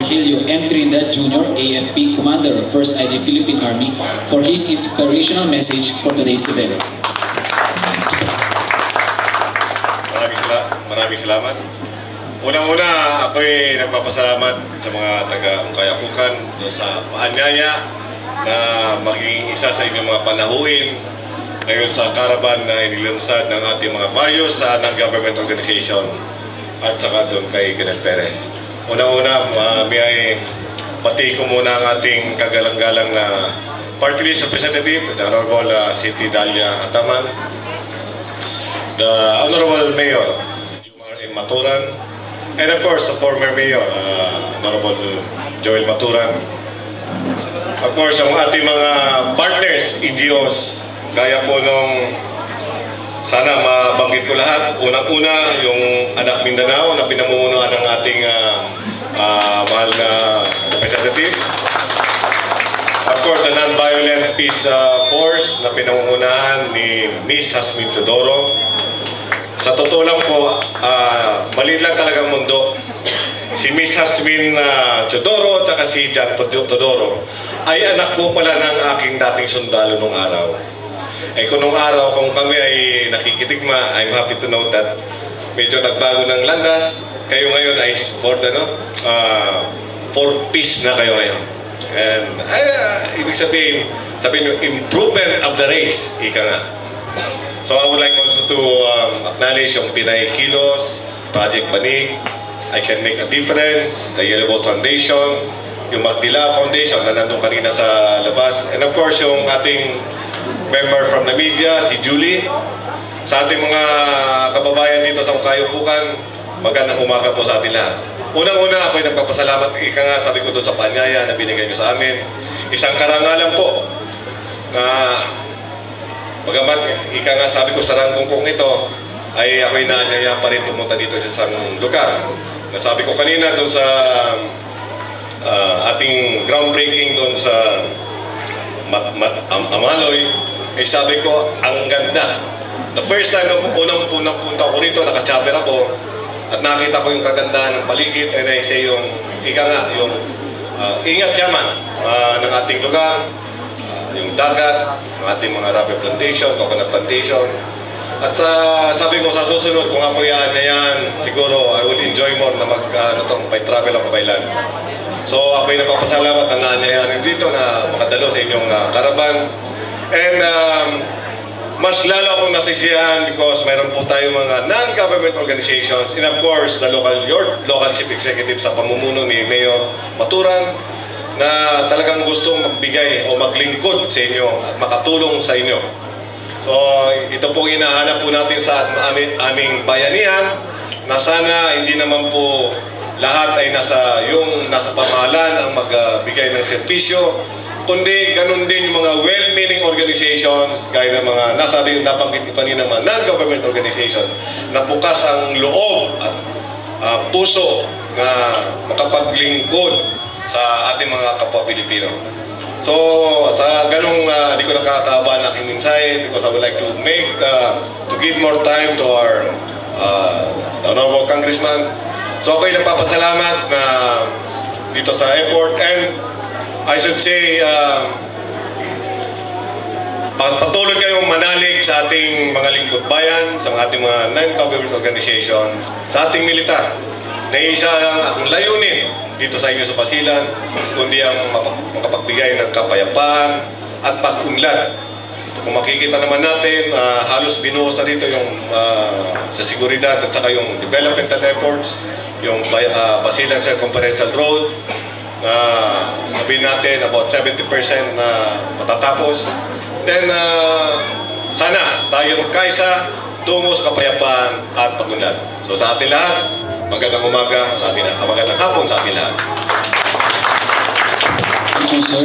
Virgilio M. Trinidad Jr., AFP Commander of 1st ID Philippine Army, for his inspirational message for today's event. Maraming salamat. Unang-una, ako'y nagpapasalamat sa mga taga-Kayakukan sa paanyaya na maging isa sa inyong mga panahuin ngayon sa caravan na inilunsad ng ating mga various non-government organization at saka doon kay Colonel Perez. Unang-una, may pati ko muna ang ating kagalang-galang na party list representative, the Honorable Siti Dalia Ataman, the Honorable Mayor Martin Maturan, and of course, the former Mayor, Honorable Joel Maturan. Of course, ang ating mga partners, NGOs, kaya po nung sana mabanggit ko lahat. Unang-una, yung Anak Mindanao na pinamumunuan ng ating mahal na representative. Of course, the Non-Violent Peace Force na pinamumunahan ni Miss Hasmin Teodoro. Sa totoo lang po, maliit lang talagang mundo. Si Miss Hasmin Teodoro at si John Teodoro ay anak po pala ng aking dating sundalo nung araw. Kung nung araw, kung kami ay nakikitigma, I'm happy to know that medyo nagbago ng landas. Kayo ngayon ay for peace na kayo ngayon. And ibig sabihin yung improvement of the race, ika nga. So I would like also to acknowledge yung Pinay Kilos, Project Banig, I Can Make a Difference, the Yellow Boat Foundation, yung Magdila Foundation na nandun kanina sa labas, and of course yung ating member from the media, si Julie. Sa ating mga kababayan dito sa Kayakukan, magandang umaga po sa atin lahat. Unang-una, ako'y nagpapasalamat. Ika nga, sabi ko doon sa paanyaya na binigay nyo sa amin. Isang karangalan po na bagamat, ika nga, sabi ko sa rangkongkong ito, ay ako'y naanyaya pa rin pumunta dito sa isang lugar. Nasabi ko kanina doon sa ating groundbreaking doon sa Amaloy, sabi ko, ang ganda. The first time na unang punta ko rito, naka-chopper ako, at nakita ko yung kagandahan ng paligid, and I say yung, ika nga, yung ingat yaman ng ating lugar, yung dagat, ng ating mga rubber plantation, coconut plantation. At sabi ko sa susunod, kung ako yan na yan, siguro I will enjoy more na may travel ako by land. So ako'y napapasalamat na naanyayanin dito na makadalo sa inyong caravan. And mas lalo akong nasisiyahan because mayroon po tayo mga non-government organizations and of course your local chief executive sa pamumuno ni Mayor Maturan na talagang gustong magbigay o maglingkod sa inyo at makatulong sa inyo. So ito po hinahanap po natin sa aming bayanihan na sana hindi naman po lahat ay nasa pamahalan ang magbigay ng serbisyo, kundi ganun din yung mga well-meaning organizations, gaya ng mga nasabi yung nabanggit kanina mga non-government organizations na bukas ang loob at puso na makapaglingkod sa ating mga kapwa Pilipino. So, sa ganung di ko nakakaba ng aking mensahe because I would like to give more time to our honorable congressman. So ako'y nagpapasalamat na dito sa airport and I should say patuloy kayong manalig sa ating mga lingkod bayan, sa ating mga non-government organizations, sa ating militar. Na isa lang ang layunin dito sa inyo sa Basilan, kundi ang makapagbigay ng kapayapaan at pag-unlad. Kung makikita naman natin, halos binuhos na dito yung sa seguridad at saka yung developmental efforts, yung Basilan Circumferential Road, sabihin natin about 70% na matatapos. Then, sana tayo magkaisa tungo sa kapayapaan at pag-unlad. So sa atin lahat, magandang umaga sa atin lahat, magandang hapon sa atin lahat. Thank you, sir.